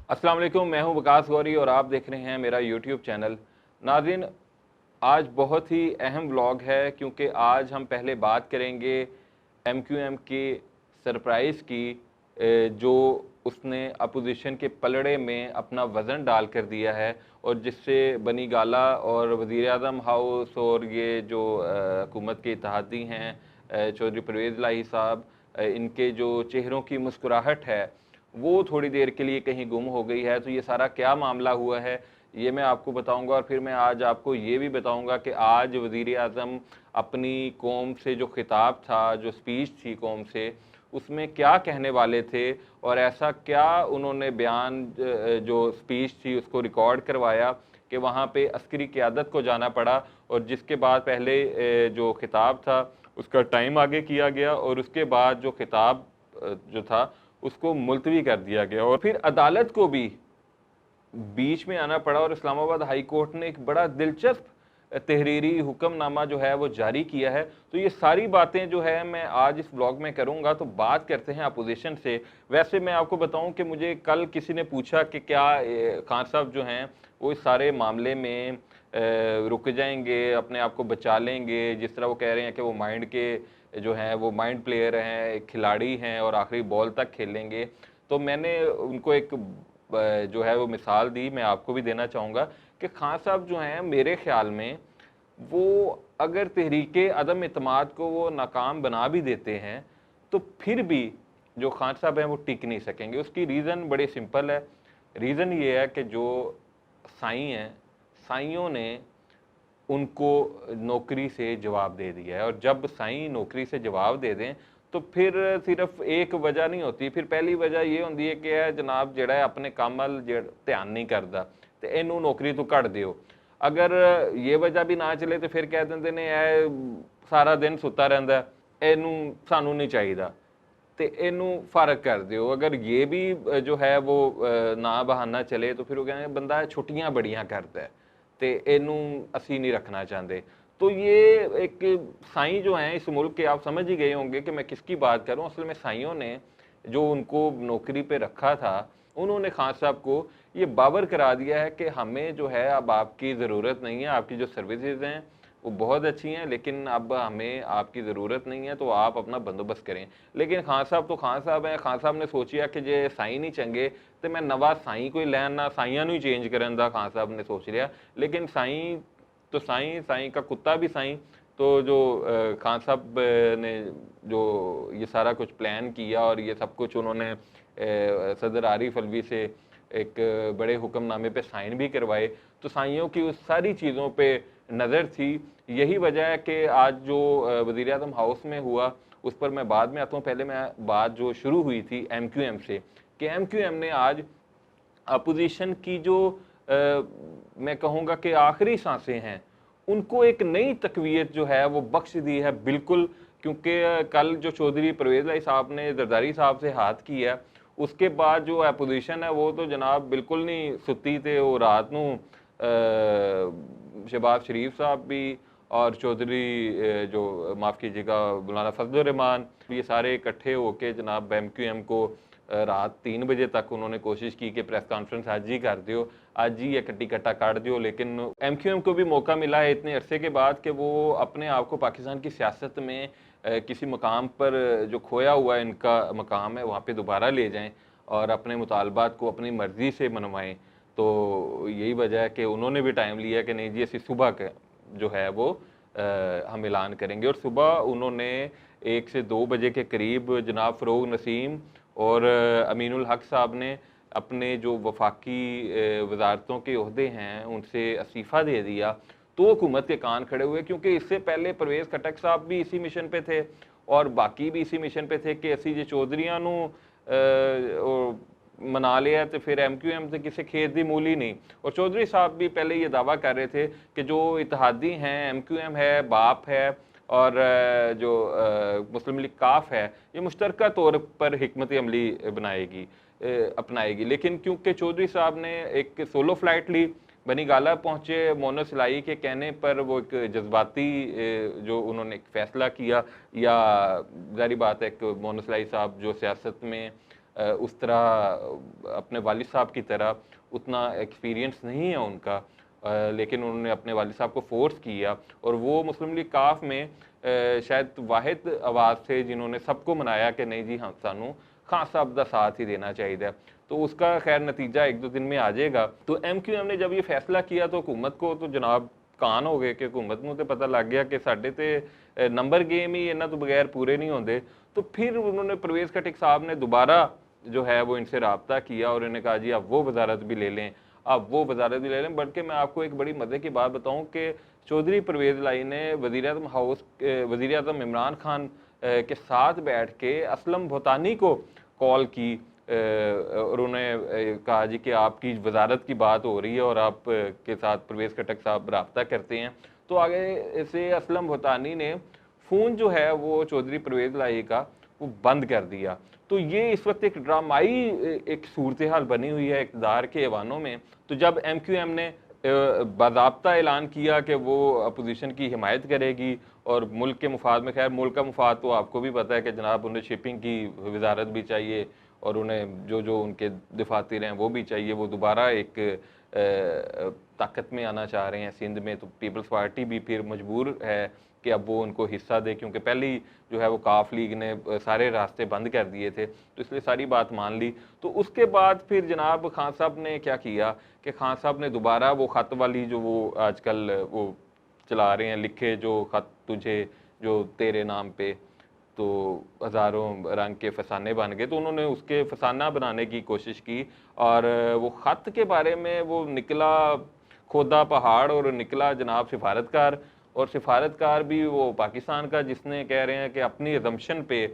अस्सलाम वालेकुम, मैं हूं वकास गौरी और आप देख रहे हैं मेरा यूट्यूब चैनल। नाज़रीन, आज बहुत ही अहम व्लॉग है क्योंकि आज हम पहले बात करेंगे एमक्यूएम के सरप्राइज़ की, जो उसने अपोजिशन के पलड़े में अपना वज़न डाल कर दिया है और जिससे बनी गाला और वज़ीर आज़म हाउस और ये जो हुकूमत के इत्तेहादी हैं चौधरी परवेज़ इलाही साहब, इनके जो चेहरों की मुस्कुराहट है वो थोड़ी देर के लिए कहीं गुम हो गई है। तो ये सारा क्या मामला हुआ है ये मैं आपको बताऊंगा और फिर मैं आज आपको ये भी बताऊंगा कि आज वज़ीर आज़म अपनी कौम से जो खिताब था, जो स्पीच थी कौम से, उसमें क्या कहने वाले थे और ऐसा क्या उन्होंने बयान जो स्पीच थी उसको रिकॉर्ड करवाया कि वहाँ पे अस्करी क़यादत को जाना पड़ा और जिसके बाद पहले जो खिताब था उसका टाइम आगे किया गया और उसके बाद जो खिताब जो था उसको मुलतवी कर दिया गया और फिर अदालत को भी बीच में आना पड़ा और इस्लामाबाद हाई कोर्ट ने एक बड़ा दिलचस्प तहरीरी हुक्मनामा जो है वो जारी किया है। तो ये सारी बातें जो है मैं आज इस ब्लॉग में करूंगा। तो बात करते हैं अपोजिशन से। वैसे मैं आपको बताऊं कि मुझे कल किसी ने पूछा कि क्या खान साहब जो हैं वो इस सारे मामले में रुक जाएंगे, अपने आप को बचा लेंगे, जिस तरह वो कह रहे हैं कि वो माइंड के जो हैं वो माइंड प्लेयर हैं, खिलाड़ी हैं और आखिरी बॉल तक खेलेंगे। तो मैंने उनको एक जो है वो मिसाल दी, मैं आपको भी देना चाहूँगा कि खान साहब जो हैं मेरे ख्याल में वो अगर तहरीके अदम इत्माद को वो नाकाम बना भी देते हैं तो फिर भी जो खान साहब हैं वो टिक नहीं सकेंगे। उसकी रीज़न बड़े सिंपल है। रीज़न ये है कि जो साईं हैं, साईयों ने उनको नौकरी से जवाब दे दिया है और जब साईं नौकरी से जवाब दे दें तो फिर सिर्फ एक वजह नहीं होती। फिर पहली वजह ये होती है कि जनाब जिहड़ा अपने काम वल ध्यान नहीं करता तो इनू नौकरी तो कट दिओ। अगर ये वजह भी ना चले तो फिर कह देंगे ने सारा दिन सुता रहिंदा, इनू सानू नहीं चाहिदा तो इनू फ़र्क कर दिओ। अगर ये भी जो है वो ना बहाना चले तो फिर वो कहेंगे बंदा छुट्टियां बड़ियां करता है तो इनू असी नहीं रखना चाहते। तो ये एक साईं जो हैं इस मुल्क के, आप समझ ही गए होंगे कि मैं किसकी बात करूं। असल में साईयों ने जो उनको नौकरी पे रखा था उन्होंने खान साहब को ये बावर करा दिया है कि हमें जो है अब आपकी ज़रूरत नहीं है, आपकी जो सर्विसेज हैं वो बहुत अच्छी हैं लेकिन अब हमें आपकी ज़रूरत नहीं है, तो आप अपना बंदोबस्त करें। लेकिन खान साहब तो खान साहब हैं। खान साहब ने सोचिया कि जे साईं नहीं चंगे तो मैं नवा साईं कोई लैना, साइयां नूं ही चेंज करन दा खान साहब ने सोच लिया। लेकिन साईं तो साईं, साईं का कुत्ता भी साईं। तो जो खान साहब ने जो ये सारा कुछ प्लान किया और ये सब कुछ उन्होंने सदर आरिफ अलवी से एक बड़े हुक्मनामे पे साइन भी करवाए। तो साइयों की उस सारी चीज़ों पे नज़र थी। यही वजह है कि आज जो वज़ीर आज़म हाउस में हुआ उस पर मैं बाद में आता हूँ। पहले मैं बात जो शुरू हुई थी एमक्यूएम से कि एमक्यूएम ने आज अपोजिशन की जो मैं कहूँगा कि आखिरी सांसें हैं उनको एक नई तकवीत जो है वो बख्श दी है बिल्कुल। क्योंकि कल जो चौधरी परवेज़ इलाही साहब ने जरदारी साहब से हाथ किया उसके बाद जो अपोजिशन है वो तो जनाब बिल्कुल नहीं सुती थे। वो रात नूं शहबाज शरीफ साहब भी और चौधरी जो माफ़ कीजिएगा मौलाना फजल रहमान, ये सारे इकट्ठे होके जनाब एमक्यूएम को रात 3 बजे तक उन्होंने कोशिश की कि प्रेस कॉन्फ्रेंस आज ही कर दियो, आज ही ये कट्टी कट्टा काट दियो। लेकिन एमक्यूएम को भी मौका मिला है इतने अरसे के बाद कि वो अपने आप को पाकिस्तान की सियासत में किसी मकाम पर जो खोया हुआ इनका मकाम है वहाँ पे दोबारा ले जाएं और अपने मुतालबात को अपनी मर्ज़ी से मनवाएं। तो यही वजह है कि उन्होंने भी टाइम लिया कि नहीं जी असी सुबह के जो है वो हम ऐलान करेंगे। और सुबह उन्होंने 1 से 2 बजे के करीब जनाब फ़रोग नसीम और अमीनुल हक साहब ने अपने जो वफाकी वजारतों के ओहदे हैं उनसे इस्तीफ़ा दे दिया। तो हुकूमत के कान खड़े हुए क्योंकि इससे पहले परवेज़ खटक साहब भी इसी मिशन पे थे और बाकी भी इसी मिशन पे थे कि असी जो चौधरियां मना लिया तो फिर एमक्यूएम से किसी खेत की मूली नहीं। और चौधरी साहब भी पहले ये दावा कर रहे थे कि जो इत्तेहादी हैं, एमक्यूएम है, बाप है और जो मुस्लिम लीग काफ है, ये मुश्तरका तौर पर हिकमत अमली बनाएगी अपनाएगी। लेकिन क्योंकि चौधरी साहब ने एक सोलो फ्लाइट ली, बनी गाला पहुँचे, मोनस इलाही के कहने पर वो एक जज्बाती जो उन्होंने एक फ़ैसला किया, या ज़ाहिर बात है कि मोनस इलाही साहब जो सियासत में اس طرح اپنے والد صاحب کی طرح اتنا ایکسپیرینس نہیں ہے ان کا، لیکن انہوں نے اپنے والد صاحب کو فورس کیا، اور وہ مسلم لیگ کاف میں شاید واحد آواز تھے جنہوں نے سب کو منایا کہ نہیں جی ہاں سانو خان صاحب دا ساتھ ہی دینا چاہیے۔ تو اس کا خیر نتیجہ ایک دو دن میں آ جائے گا۔ تو ایم کیو ایم نے جب یہ فیصلہ کیا تو حکومت کو تو جناب کان ہو گئے، کہ حکومت کو تو پتہ لگ گیا کہ ساڈے تے نمبر گیم ہی انہاں تو بغیر پورے نہیں ہوندے۔ تو پھر انہوں نے پرویز خٹک صاحب نے دوبارہ جو ہے وہ ان سے رابطہ کیا اور انہوں نے کہا جی آپ وہ وزارت بھی لے لیں، آپ وہ وزارت بھی لے لیں۔ بلکہ میں آپ کو ایک بڑی مزے کی بات بتاؤں کہ چودھری پرویز لائی نے وزیر اعظم عمران خان کے ساتھ بیٹھ کے اسلم بھوتانی کو کال کی، اور انہوں نے کہا جی کہ آپ کی وزارت کی بات ہو رہی ہے اور آپ کے ساتھ پرویز خٹک صاحب رابطہ کرتے ہیں۔ تو آگے سے اسلم بھوتانی نے فون جو ہے وہ چودھری پرویز لائی کا وہ بند کر دیا۔ تو یہ اس وقت ایک ڈرامائی ایک صورتحال بنی ہوئی ہے اقتدار کے ایوانوں میں۔ تو جب ایم کیو ایم نے باضابطہ اعلان کیا کہ وہ اپوزیشن کی حمایت کرے گی اور ملک کے مفاد میں، خیر ملک کا مفاد تو آپ کو بھی پتہ ہے کہ جناب انہیں شپنگ کی وزارت بھی چاہیے اور انہیں جو ان کے دفاتر ہیں وہ بھی چاہیے، وہ دوبارہ ایک طاقت میں آنا چاہ رہے ہیں سندھ میں، تو پیپلز پارٹی بھی پھر مجبور ہے کہ اب وہ ان کو حصہ دے، کیونکہ پہلی جو ہے وہ کاف لیگ نے سارے راستے بند کر دیے تھے، تو اس لیے ساری بات مان لی۔ تو اس کے بعد پھر جناب خان صاحب نے کیا کیا کہ خان صاحب نے دوبارہ وہ خط والی جو وہ آج کل وہ چلا رہے ہیں، لکھے جو خط تجھے جو تیرے نام پہ، تو ہزاروں رنگ کے فسانے بن گئے، تو انہوں نے اس کے فسانہ بنانے کی کوشش کی، اور وہ خط کے بارے میں وہ نکلا کھودا پہاڑ اور نکلا جناب سفارتکار، اور سفارتکار بھی وہ پاکستان کا، جس نے کہہ رہے ہیں کہ اپنی ازمپشن پہ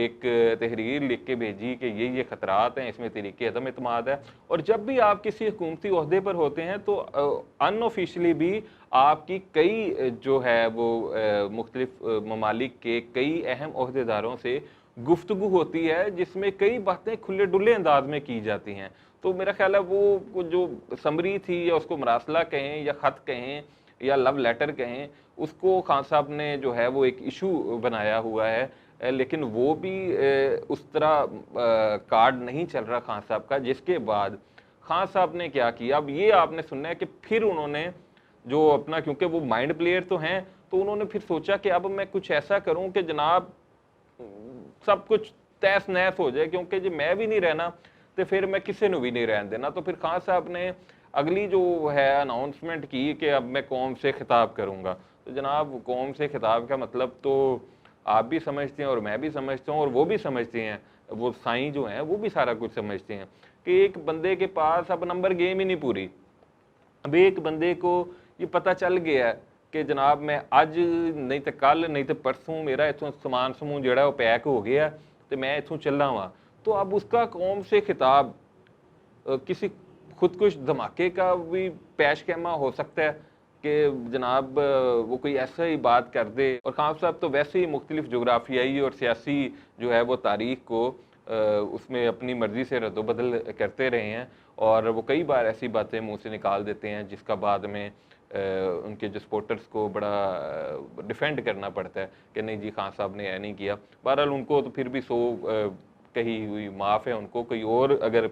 ایک تحریر لکھ کے بھیجی کہ یہ خطرات ہیں، اس میں طریقے عدم اعتماد ہے۔ اور جب بھی آپ کسی حکومتی عہدے پر ہوتے ہیں تو ان آفیشلی بھی آپ کی کئی جو ہے وہ مختلف ممالک کے کئی اہم عہدیداروں سے گفتگو ہوتی ہے، جس میں کئی باتیں کھلے ڈلے انداز میں کی جاتی ہیں۔ تو میرا خیال ہے وہ جو سمری تھی، یا اس کو مراسلہ کہیں یا خط کہیں یا لو لیٹر کہیں، اس کو خان صاحب نے جو ہے وہ ایک ایشو بنایا ہوا ہے، لیکن وہ بھی اس طرح کارڈ نہیں چل رہا خان صاحب کا، جس کے بعد خان صاحب نے کیا کیا اب یہ آپ نے سننا ہے کہ پھر انہوں نے جو اپنا، کیونکہ وہ مائنڈ پلیئر تو ہیں، تو انہوں نے پھر سوچا کہ اب میں کچھ ایسا کروں کہ جناب سب کچھ تیس نیس ہو جائے، کیونکہ جب میں بھی نہیں رہنا تو پھر میں کسی نے بھی نہیں رہن دینا۔ تو پھر خان صاحب نے اگلی جو ہے اناؤنسمنٹ کی کہ اب میں قوم سے خطاب کروں گا۔ تو جناب قوم سے خطاب کا مطلب تو آپ بھی سمجھتے ہیں اور میں بھی سمجھتا ہوں اور وہ بھی سمجھتے ہیں، وہ سائیں جو ہیں وہ بھی سارا کچھ سمجھتے ہیں کہ ایک بندے کے پاس اب نمبر گیم ہی نہیں پوری۔ اب ایک بندے کو یہ پتہ چل گیا ہے کہ جناب میں اج نہیں تو کل نہیں تو پرسوں میرا اتوں سامان سمون جڑا وہ پیک ہو گیا تو میں اتوں چلا ہوا، تو اب اس کا قوم سے خطاب کسی خودکش دھماکے کا بھی پیش خیمہ ہو سکتا ہے کہ جناب وہ کوئی ایسا ہی بات کر دے۔ اور خان صاحب تو ویسے ہی مختلف جغرافیائی اور سیاسی جو ہے وہ تاریخ کو اس میں اپنی مرضی سے رد و بدل کرتے رہے ہیں، اور وہ کئی بار ایسی باتیں منہ سے نکال دیتے ہیں جس کا بعد میں ان کے جو سپورٹرز کو بڑا ڈیفینڈ کرنا پڑتا ہے کہ نہیں جی خان صاحب نے یہ نہیں کیا۔ بہرحال ان کو تو پھر بھی کہی ہوئی معاف ہے ان کو۔ کوئی اور اگر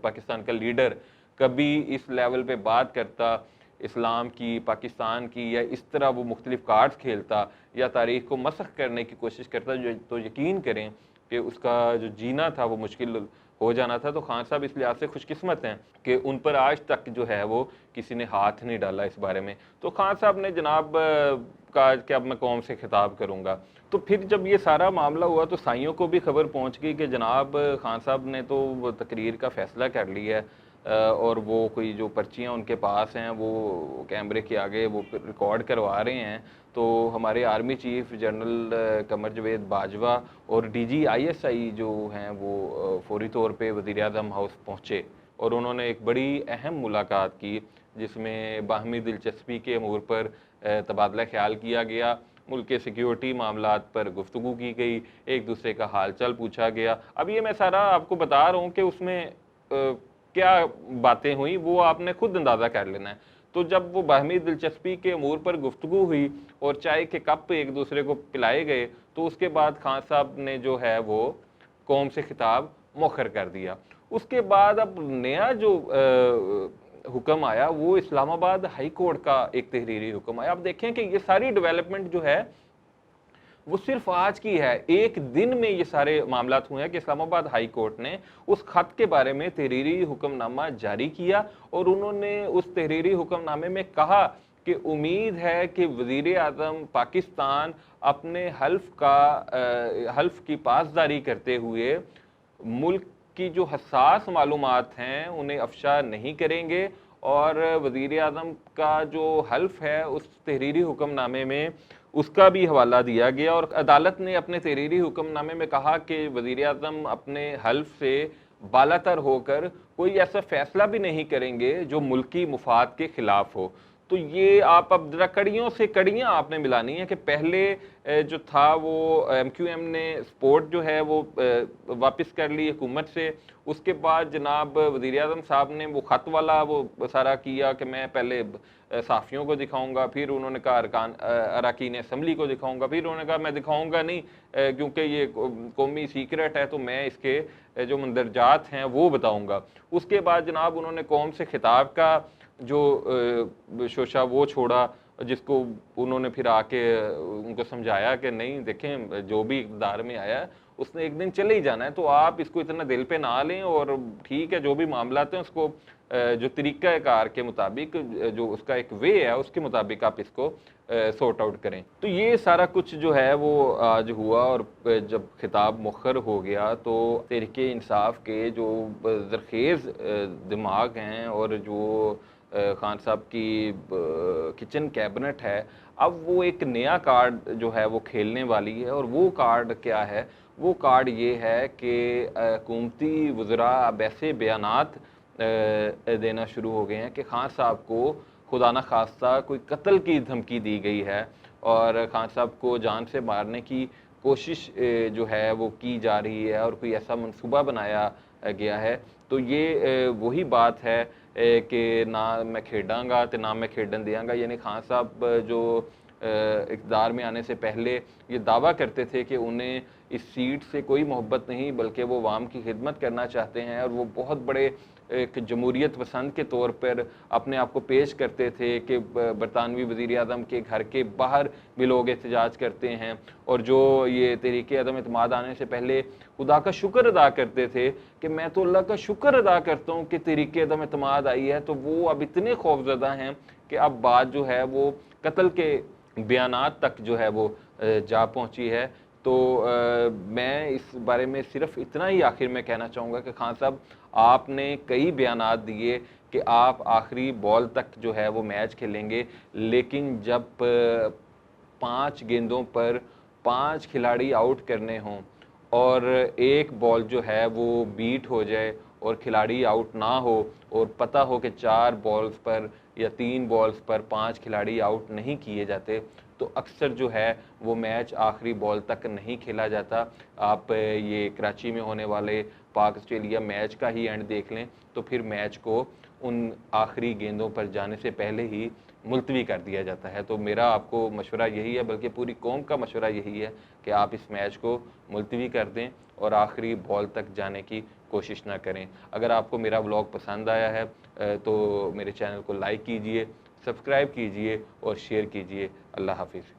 پاکستان کا لیڈر کبھی اس لیول پہ بات کرتا اسلام کی، پاکستان کی، یا اس طرح وہ مختلف کارڈز کھیلتا یا تاریخ کو مسخ کرنے کی کوشش کرتا، تو یقین کریں کہ اس کا جو جینا تھا وہ مشکل ہو جانا تھا۔ تو خان صاحب اس لحاظ سے خوش قسمت ہیں کہ ان پر آج تک جو ہے وہ کسی نے ہاتھ نہیں ڈالا اس بارے میں۔ تو خان صاحب نے جناب کہا کہ اب میں قوم سے خطاب کروں گا۔ تو پھر جب یہ سارا معاملہ ہوا تو سائیوں کو بھی خبر پہنچ گئی کہ جناب خان صاحب نے تو وہ تقریر کا فیصلہ کر لیا ہے، اور وہ کوئی جو پرچیاں ان کے پاس ہیں وہ کیمرے کے آگے وہ ریکارڈ کروا رہے ہیں۔ تو ہمارے army chief general Qamar Javed Bajwa اور D G I S I جو ہیں وہ فوری طور پہ وزیر اعظم ہاؤس پہنچے، اور انہوں نے ایک بڑی اہم ملاقات کی جس میں باہمی دلچسپی کے امور پر تبادلہ خیال کیا گیا، ملک کے سیکیورٹی معاملات پر گفتگو کی گئی، ایک دوسرے کا حال چال پوچھا گیا۔ اب یہ میں سارا آپ کو بتا رہا ہوں کہ اس میں کیا باتیں ہوئیں وہ آپ نے خود اندازہ کر لینا ہے۔ تو جب وہ باہمی دلچسپی کے امور پر گفتگو ہوئی اور چائے کے کپ ایک دوسرے کو پلائے گئے، تو اس کے بعد خان صاحب نے جو ہے وہ قوم سے خطاب मौखर कर दिया। उसके बाद अब नया जो हुक्म आया वो इस्लामाबाद हाई कोर्ट का एक तहरीरी हुक्म आया। अब देखें कि ये सारी डेवलपमेंट जो है वो सिर्फ आज की है, एक दिन में ये सारे मामलात हुए हैं कि इस्लामाबाद हाई कोर्ट ने उस खत के बारे में तहरीरी हुक्मनामा जारी किया और उन्होंने उस तहरीरी हुक्मनामे में कहा कि उम्मीद है कि वज़ीर आज़म पाकिस्तान अपने हल्फ की पासदारी करते हुए मुल्क की जो हसास मालूमात हैं उन्हें अफशा नहीं करेंगे, और वज़ीर आज़म का जो हल्फ है उस तहरीरी हुक्मनामे में उसका भी हवाला दिया गया। और अदालत ने अपने तहरीरी हुक्मनामे में कहा कि वज़ीर आज़म अपने हल्फ से बालातर होकर कोई ऐसा फैसला भी नहीं करेंगे जो मुल्की मुफाद के खिलाफ हो। तो ये आप अब जरा कड़ियों से कड़ियाँ आपने मिलानी है कि पहले जो था वो MQM ने सपोर्ट जो है वो वापस कर ली हुकूमत से। उसके बाद जनाब वज़ीर आज़म साहब ने वो ख़त वाला वो सारा किया कि मैं पहले साफ़ियों को दिखाऊंगा, फिर उन्होंने कहा अरकान असम्बली को दिखाऊंगा, फिर उन्होंने कहा मैं दिखाऊंगा नहीं क्योंकि ये कौमी सीक्रेट है, तो मैं इसके जो मंदरजात हैं वो बताऊंगा। उसके बाद जनाब उन्होंने कौम से खिताब का जो शोशा वो छोड़ा, जिसको उन्होंने फिर आके उनको समझाया कि नहीं देखें जो भी इक़्तिदार में आया है उसने एक दिन चले ही जाना है, तो आप इसको इतना दिल पे ना लें, और ठीक है जो भी मामलात हैं उसको जो तरीक़ा कार के मुताबिक जो उसका एक वे है उसके मुताबिक आप इसको सॉर्ट आउट करें। तो ये सारा कुछ जो है वो आज हुआ, और जब खिताब मुखर हो गया तो तहरीके इंसाफ के जो ज़रखेज़ दिमाग हैं और जो खान साहब की किचन कैबिनेट है, अब वो एक नया कार्ड जो है वो खेलने वाली है। और वो कार्ड क्या है? वो कार्ड ये है कि हुकूमती वज़रा अब ऐसे बयानात देना शुरू हो गए हैं कि खान साहब को खुदा न खास्ता कोई कत्ल की धमकी दी गई है और खान साहब को जान से मारने की कोशिश जो है वो की जा रही है, और कोई ऐसा मंसूबा बनाया गया है। तो ये वही बात है कि ना मैं खेडांगा तो ना मैं खेडन देंगा, यानी खान साहब जो इक़्तिदार में आने से पहले ये दावा करते थे कि उन्हें इस सीट से कोई मोहब्बत नहीं बल्कि वो अवाम की खिदमत करना चाहते हैं, और वो बहुत बड़े एक जमहूरियत पसंद के तौर पर अपने आप को पेश करते थे कि बरतानवी वज़ीर आज़म के घर के बाहर भी लोग एहतजाज करते हैं, और जो ये तहरीक अदम एतमाद आने से पहले खुदा का शुक्र अदा करते थे कि मैं तो अल्लाह का शुक्र अदा करता हूँ कि तहरीक अदम एतमाद आई है, तो वो अब इतने खौफज़दा हैं कि अब बात जो है वो कत्ल के बयानात तक जो है वो जा पहुँची है। तो मैं इस बारे में सिर्फ इतना ही आखिर में कहना चाहूँगा कि खान साहब आपने कई बयानात दिए कि आप आखिरी बॉल तक जो है वो मैच खेलेंगे, लेकिन जब 5 गेंदों पर 5 खिलाड़ी आउट करने हों और एक बॉल जो है वो बीट हो जाए और खिलाड़ी आउट ना हो, और पता हो कि 4 बॉल्स पर या 3 बॉल्स पर 5 खिलाड़ी आउट नहीं किए जाते, तो अक्सर जो है वो मैच आखिरी बॉल तक नहीं खेला जाता। आप ये कराची में होने वाले पाक ऑस्ट्रेलिया मैच का ही एंड देख लें, तो फिर मैच को उन आखिरी गेंदों पर जाने से पहले ही मुलतवी कर दिया जाता है। तो मेरा आपको मशवरा यही है, बल्कि पूरी कौम का मशवरा यही है कि आप इस मैच को मुलतवी कर दें और आखिरी बॉल तक जाने की कोशिश ना करें। अगर आपको मेरा व्लॉग पसंद आया है तो मेरे चैनल को लाइक कीजिए, सब्सक्राइब कीजिए और शेयर कीजिए। अल्लाह हाफिज़।